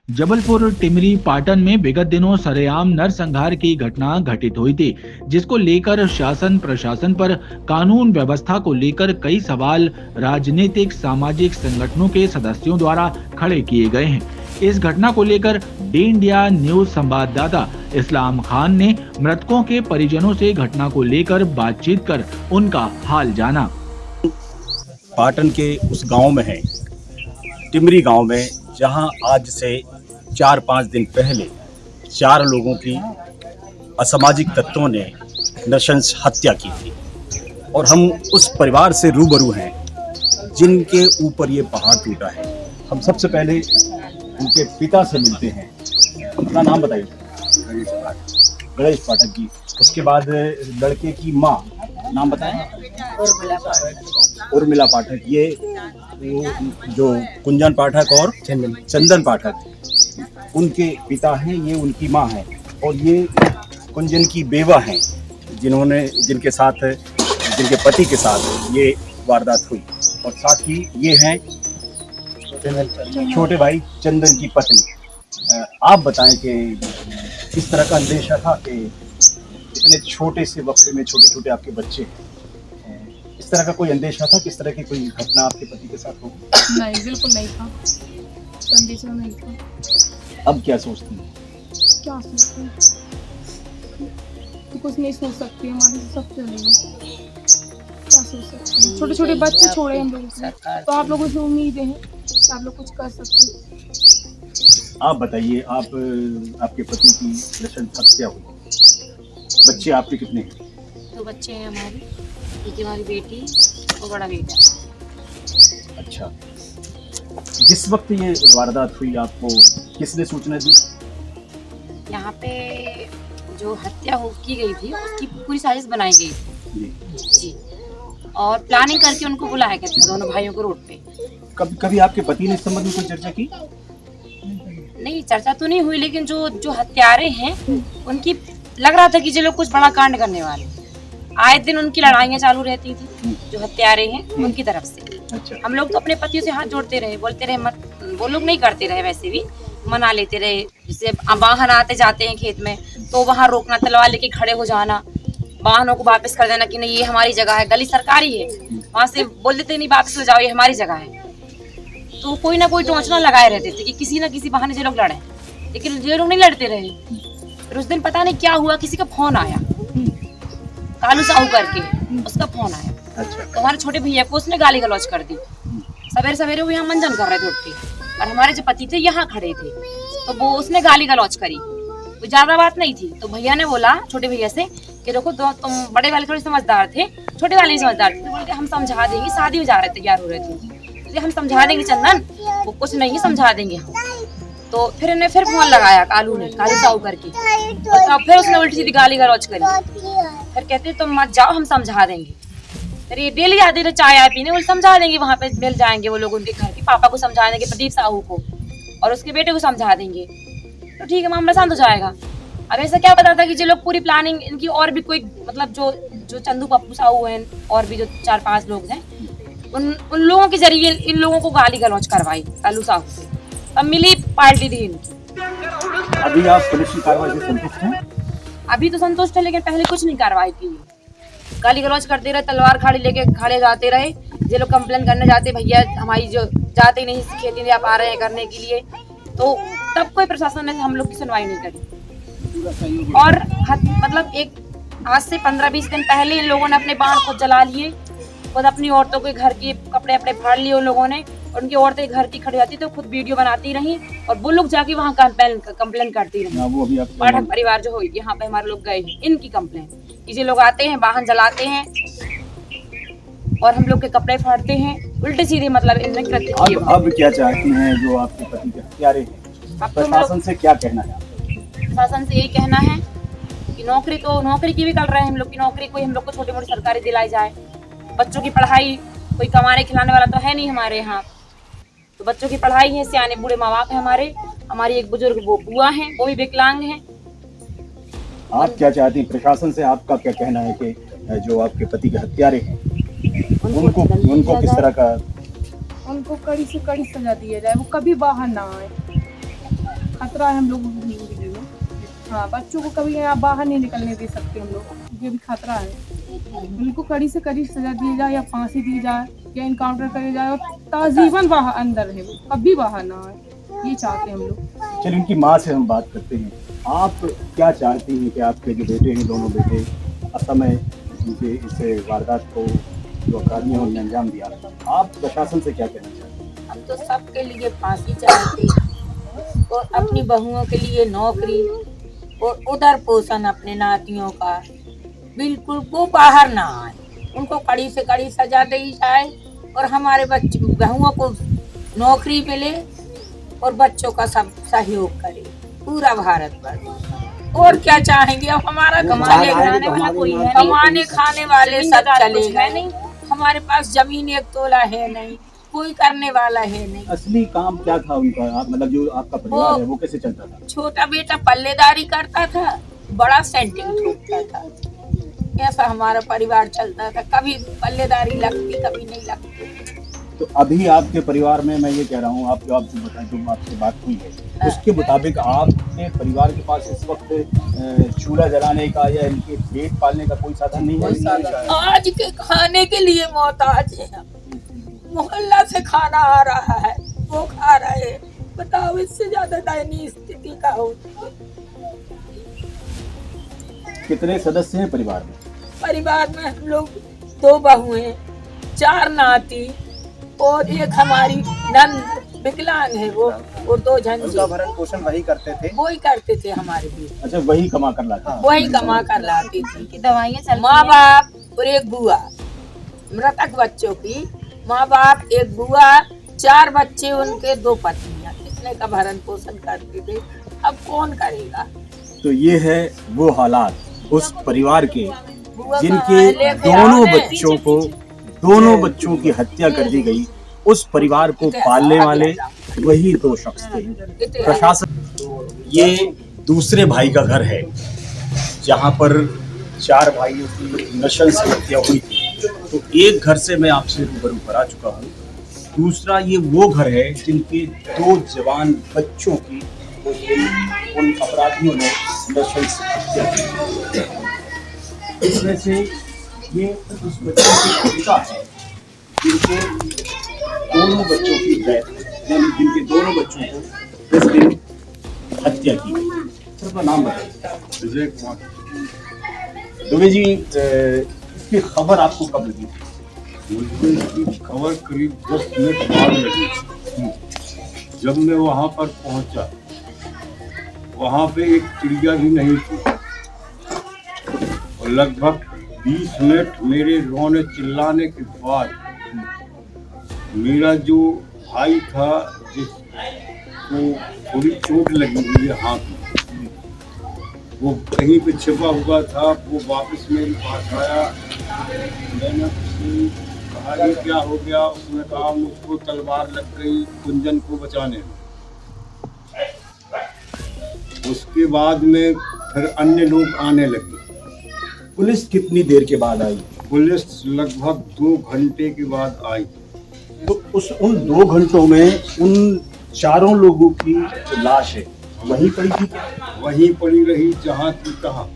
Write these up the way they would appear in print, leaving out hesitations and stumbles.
जबलपुर टिमरी पाटन में विगत दिनों सरेआम नरसंहार की घटना घटित हुई थी, जिसको लेकर शासन प्रशासन पर कानून व्यवस्था को लेकर कई सवाल राजनीतिक सामाजिक संगठनों के सदस्यों द्वारा खड़े किए गए हैं। इस घटना को लेकर डी इंडिया न्यूज संवाददाता इस्लाम खान ने मृतकों के परिजनों से घटना को लेकर बातचीत कर उनका हाल जाना। पाटन के उस गांव में है, टिमरी गांव में, जहां आज से 4-5 दिन पहले 4 लोगों की असामाजिक तत्वों ने नृशंस हत्या की थी। और हम उस परिवार से रूबरू हैं जिनके ऊपर ये पहाड़ टूटा है। हम सबसे पहले उनके पिता से मिलते हैं। अपना नाम बताइए। गणेश पाठक जी। उसके बाद लड़के की माँ, नाम बताएं। उर्मिला पाठक। ये जो कुंजन पाठक और चंदन पाठक, उनके पिता हैं, ये उनकी माँ है। और ये कुंजन की बेवा हैं, जिनके पति के साथ ये वारदात हुई। और साथ ही ये हैं छोटे भाई चंदन की पत्नी। आप बताएं कि किस तरह का अंदेशा था कि इतने छोटे से वक्त में छोटे छोटे आपके बच्चे हैं, इस तरह का कोई अंदेशा था? किस तरह की कोई घटना आपके पति के साथ हो? नहीं, बिल्कुल नहीं था, अंदेशा नहीं था। अब क्या सोचती हैं? क्या सोचते हैं? तो कुछ नहीं सोच सकती, हमारे से सब चलेगी। क्या सोच सकते हैं? छोटे छोटे बच्चे छोड़े हम लोगों से, तो आप लोगों से उम्मीदें हैं कि आप लोग कुछ कर सकते हैं। आप बताइए, आपके पति की नृशंस हत्या हुई, बच्चे आपके कितने हैं? 2 बच्चे हैं हमारे, एक हमारी बेटी और बड़ा बेटा। अच्छा, जिस वक्त ये वारदात हुई आपको किसने सूचना दी? यहाँ पे जो हत्या की गई थी उसकी पूरी साजिश बनाई गई थी जी, और प्लानिंग करके उनको बुलाया गया था दोनों भाइयों को रोड पे। कभी आपके पति ने इस संबंध में कोई चर्चा की? नहीं, चर्चा तो नहीं हुई, लेकिन जो हत्यारे हैं उनकी लग रहा था कि ये लोग कुछ बड़ा कांड करने वाले। आए दिन उनकी लड़ाइयाँ चालू रहती थी जो हत्यारे हैं उनकी तरफ से। अच्छा। हम लोग तो अपने पतियों से हाथ जोड़ते रहे, बोलते रहे मत, वो लोग नहीं करते रहे, वैसे भी मना लेते रहे। जैसे वाहन आते जाते हैं खेत में तो वहाँ रोकना, तलवार लेके खड़े हो जाना, वाहनों को वापस कर देना कि नहीं ये हमारी जगह है, गली सरकारी है, वहाँ से बोल देते नहीं वापस हो जाओ, ये हमारी जगह है। तो कोई ना कोई टोचना लगाए रहते थे कि किसी ना किसी बहाने ये लोग लड़े, लेकिन ये लोग नहीं लड़ते रहे। फिर उस दिन पता नहीं क्या हुआ, किसी का फोन आया, कालू साहू करके उसका फोन आया। अच्छा। तो हमारे छोटे भैया को उसने गाली गलौज कर दी। सवेरे सवेरे वो यहाँ मंजन कर रहे थे उठ के, और हमारे जो पति थे यहाँ खड़े थे, तो वो उसने गाली गलौज करी। वो ज्यादा बात नहीं थी, तो भैया ने बोला छोटे भैया से कि देखो तुम बड़े वाले थोड़े समझदार थे, छोटे वाले भी समझदार थे। तो बोल के हम समझा देंगे, शादी हो जा रहे थे, तैयार हो रहे थे, तो हम समझा देंगे चंदन, वो कुछ नहीं समझा देंगे हम। तो फिर इन्हें फिर फोन लगाया कालू साहू करके, और फिर उसने उल्टी सीधी गाली गलौज करी। फिर कहते तुम मत जाओ, हम समझा देंगे। फिर ये डेली आते थे चाय पीने, वो समझा देंगे, वहाँ पे मिल जाएंगे वो लोग, उनके घर के पापा को समझा देंगे, प्रदीप साहू को, और उसके बेटे को समझा देंगे, तो ठीक है, मामला शांत हो जाएगा। अब ऐसा क्या पता था कि जो लोग पूरी प्लानिंग इनकी, और भी कोई मतलब जो चंदू पप्पू साहू हैं, और भी जो 4-5 लोग हैं, उन लोगों के जरिए इन लोगों को गाली गलौज करवाई कालू साहू से। अब मिली पार्टी थी इनकी। अभी आप पुलिस की कार्रवाई से संतुष्ट हैं? अभी तो संतुष्ट है, लेकिन पहले कुछ नहीं कार्रवाई की। गाली गलौज करते रहे, तलवार खाड़ी लेके खड़े जाते रहे। ये लोग कंप्लेन करने जाते, भैया हमारी जो जाते नहीं खेती नहीं आ रहे हैं करने के लिए, तो तब कोई प्रशासन ने हम लोग की सुनवाई नहीं करी। और मतलब आज से 15-20 दिन पहले इन लोगों ने अपने बाण खुद जला लिए, खुद अपनी औरतों के घर के कपड़े अपने फाड़ लिए उन लोगों ने, और उनकी औरतें घर की खड़ी जाती तो खुद वीडियो बनाती रही, और वो लोग जाके वहाँ कंप्लेन करती रही। पाठक परिवार जो हो यहाँ पे हमारे लोग गए, इनकी कंप्लेन कि ये लोग आते हैं, वाहन जलाते हैं और हम लोग के कपड़े फाड़ते हैं, उल्टे सीधे मतलब इनने कृत्य किए। अब क्या चाहती हैं जो आपके पति के हत्यारे हैं? प्रशासन से क्या कहना है? प्रशासन से यही कहना है कि नौकरी की भी कर रहे हैं हम लोग की, नौकरी कोई हम लोग को छोटी मोटी सरकारी दिलाई जाए। बच्चों की पढ़ाई, कोई कमाने खिलाने वाला तो है नहीं हमारे यहाँ, तो बच्चों की पढ़ाई है, सियाने बूढ़े माँ बाप है हमारी एक बुजुर्ग वो बुआ है, वो भी विकलांग है। आप क्या चाहती हैं प्रशासन से? आपका क्या कहना है कि जो आपके पति के हत्यारे हैं उनको किस तरह का? उनको कड़ी से कड़ी सजा दिया जाए, वो कभी बाहर ना आए। खतरा है हम लोगों की जिंदगी में। हाँ, बच्चों को कभी आप बाहर नहीं निकलने दे सकते हम लोग, ये भी खतरा है। बिल्कुल कड़ी से कड़ी सजा दी जाए या फांसी दी जाए या इनकाउंटर करे जाए और ताजीवन बाहर अंदर रहे, वो कभी बाहर ना आए, ये चाहते हैं हम लोग। चलिए उनकी माँ से हम बात करते हैं। आप क्या चाहती हैं कि आपके जो बेटे हैं, दोनों बेटे असमय उनके इस वारदात को जो अपराधियों ने अंजाम दिया, आप प्रशासन से क्या कहना चाहते हैं? हम तो सबके लिए फांसी चाहते हैं और अपनी बहुओं के लिए नौकरी और उधर पोषण अपने नातियों का, बिल्कुल वो बाहर ना आए, उनको कड़ी से कड़ी सजा दी जाए और हमारे बच्चे बहुओं को नौकरी मिले और बच्चों का सब सहयोग करे पूरा भारत वर्ष। और क्या चाहेंगे, अब हमारा कमाने खाने वाला कोई है नहीं, कमाने खाने वाले सब चले है गए, नहीं। हमारे पास जमीन एक तोला है नहीं, कोई करने वाला है नहीं। असली काम क्या था उनका? आप मतलब जो आपका परिवार है वो कैसे चलता था? छोटा बेटा पल्लेदारी करता था, बड़ा सेंटिंग ठोकता था, ऐसा हमारा परिवार चलता था। कभी पल्लेदारी लगती, कभी नहीं लगती। तो अभी आपके परिवार में मैं ये कह रहा हूँ, आप जो बताएं, जो आपसे बात हुई है उसके मुताबिक आपके परिवार के पास इस वक्त चूल्हा जलाने का या इनके पेट पालने का कोई साधन नहीं है। आज के खाने के लिए मोहताज है, मोहल्ला से खाना आ रहा है वो खा रहे हैं। बताओ, इससे ज्यादा दयनीय स्थिति का हो। कितने सदस्य हैं परिवार में? परिवार में हम लोग 2 बहुएं, 4 नाती और एक हमारी नंद विकलांग है वो, और 2 झंझे। उनका भरण पोषण वही करते थे? वही करते थे हमारे भी। अच्छा, वही कमा कर लाते? वही कमा कर लाती थी। की दवाइयाँ चल माँ बाप और एक बुआ, मृतक बच्चों की माँ बाप, एक बुआ, 4 बच्चे उनके, 2 पत्नियां, कितने का भरण पोषण करते थे। अब कौन करेगा? तो ये है वो हालात उस परिवार के बुआ जिनके का लेके दोनों आओ बच्चों को, दोनों बच्चों की हत्या कर दी गई। उस परिवार को पालने वाले वही 2 शख्स थे। प्रशासन, ये दूसरे भाई का घर है जहाँ पर 4 भाइयों की नशल से हत्या हुई थी। तो एक घर से मैं आपसे रूबरू करा चुका हूँ, दूसरा ये वो घर है जिनके 2 जवान बच्चों की उन अपराधियों ने नशल से हत्या की। इसमें से ये उस बच्चों के पिता है जिनके दोनों बच्चों की डेथ, यानी जिनके दोनों बच्चों को इस दिन हत्या की गई। सर, अपना नाम बताइए। विजय कुमार। दुबे जी, इसकी खबर आपको कब लगी? मुझे इसकी खबर करीब 10 मिनट बाद लगी। जब मैं वहाँ पर पहुँचा, वहाँ पे एक चिड़िया भी नहीं थी और लगभग 20 मिनट मेरे रोने चिल्लाने के बाद मेरा जो भाई था, जिसको थोड़ी चोट लगी हुई है हाथ में, वो कहीं पे छिपा हुआ था, वो वापस मेरे पास आया। मैंने उससे कहा ये क्या हो गया? उसने कहा मुझको तलवार लग गई कुंजन को बचाने में। उसके बाद में फिर अन्य लोग आने लगे। पुलिस कितनी देर के बाद आई? पुलिस लगभग 2 घंटे के बाद आई। तो उन 2 घंटों में उन 4 लोगों की जो लाश है वहीं पड़ी थी क्या? वहीं पड़ी रही जहाँ की तहाँ।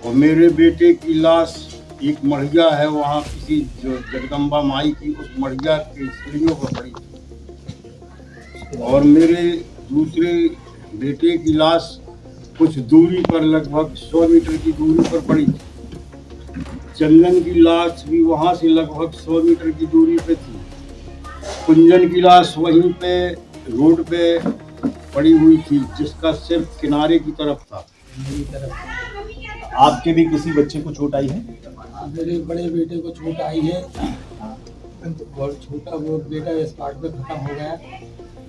और मेरे बेटे की लाश एक मढ़िया है वहाँ, किसी जो जगदम्बा माई की, उस मढ़िया की सीढ़ियों पर पड़ी थी। और मेरे दूसरे बेटे की लाश कुछ दूरी पर, लगभग 100 मीटर की दूरी पर पड़ी थी। चंदन की लाश भी वहाँ से लगभग 100 मीटर की दूरी पे थी। कुंजन की लाश वहीं पे रोड पे पड़ी हुई थी, जिसका सिर्फ किनारे की तरफ था। आपके भी किसी बच्चे को चोट आई है? मेरे बड़े बेटे को चोट आई है और छोटा वो बेटा स्पॉट पे खत्म हो गया।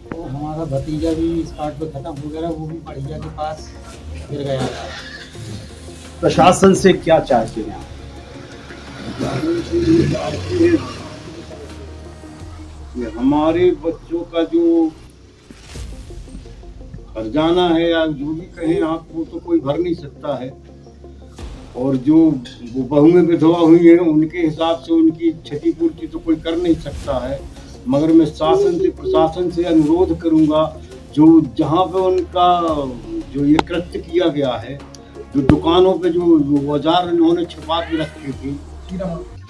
तो हमारा भतीजा भी स्पॉट पे खत्म हो गया, वो भी बढ़िया के पास गिर गया। प्रशासन से क्या चाहते हैं? हमारे बच्चों का जो खजाना है या जो भी कहें आप, वो तो कोई भर नहीं सकता है। और जो वो बहुएं विधवा हुई हैं, उनके हिसाब से उनकी क्षतिपूर्ति तो कोई कर नहीं सकता है। मगर मैं शासन से, प्रशासन से अनुरोध करूंगा जो जहाँ पे उनका जो ये कृत्य किया गया है, जो दुकानों पे जो औजार इन्होंने छुपा के रखे थे,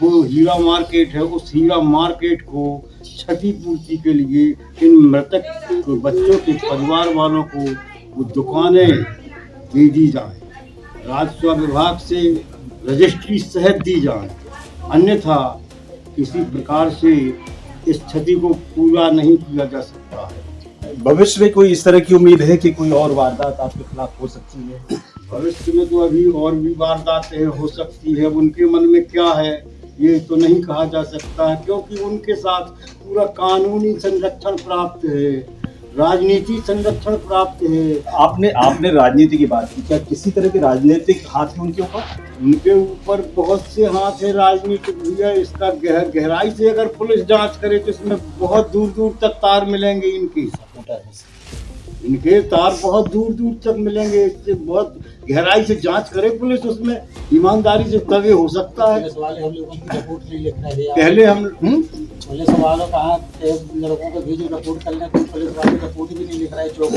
वो हीरा मार्केट है, उस हीरा मार्केट को क्षतिपूर्ति के लिए इन मृतक बच्चों के परिवार वालों को वो दुकानें दे दी जाए, राजस्व विभाग से रजिस्ट्री सहित दी जाए, अन्यथा किसी प्रकार से इस क्षति को पूरा नहीं किया जा सकता है। भविष्य में कोई इस तरह की उम्मीद है कि कोई और वारदात आपके खिलाफ हो सकती है? भविष्य में तो अभी और भी वारदातें हो सकती है, उनके मन में क्या है ये तो नहीं कहा जा सकता है, क्योंकि उनके साथ पूरा कानूनी संरक्षण प्राप्त है, राजनीति संरक्षण प्राप्त है। आपने राजनीति की बात की, क्या किसी तरह के राजनीतिक हाथ है उनके ऊपर? उनके ऊपर बहुत से हाथ है राजनीतिक भैया। इसका गहराई से अगर पुलिस जांच करे तो इसमें बहुत दूर दूर तक तार मिलेंगे इनके तार बहुत दूर दूर तक मिलेंगे। इससे बहुत गहराई से जांच करे पुलिस, उसमें ईमानदारी से तभी हो सकता है। पुलिस वाले हम लोगों की रिपोर्ट नहीं लिख रहे हैं। पहले हम पुलिस वालों कहा लड़कों को भेजो रिपोर्ट करने, तो पुलिस वाले रिपोर्ट भी नहीं लिख रहे चौक।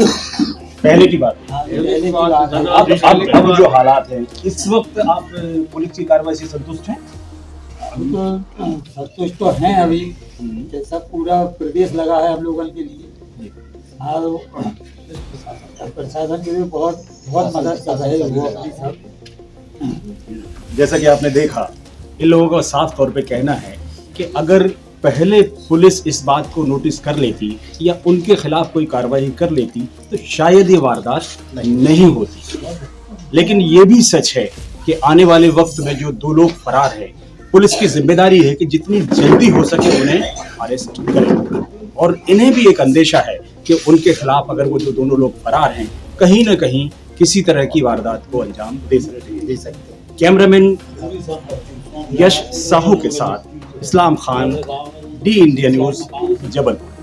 पहले की बात। हाँ, पहले की बात है। अब जो हालात हैं इस वक्त, आप पुलिस की कार्रवाई से संतुष्ट हैं? संतुष्ट तो हैं अभी, जैसा पूरा प्रदेश लगा है हम लोगों के लिए। और प्रशासन की भी बहुत मदद कर रहे हैं वो अपनी सब। जैसा कि आपने देखा, इन लोगों का साफ तौर पे कहना है कि अगर पहले पुलिस इस बात को नोटिस कर लेती या उनके खिलाफ कोई कार्रवाई कर लेती तो शायद ये वारदात नहीं होती। लेकिन ये भी सच है कि आने वाले वक्त में जो दो लोग फरार हैं, पुलिस की जिम्मेदारी है कि जितनी जल्दी हो सके उन्हें अरेस्ट करें। और इन्हें भी एक अंदेशा है कि उनके खिलाफ अगर वो जो दोनों लोग फरार हैं, कहीं ना कहीं किसी तरह की वारदात को अंजाम दे सकते हैं। कैमरामैन यश साहू के साथ Islam Khan, D India news, Jabalpur.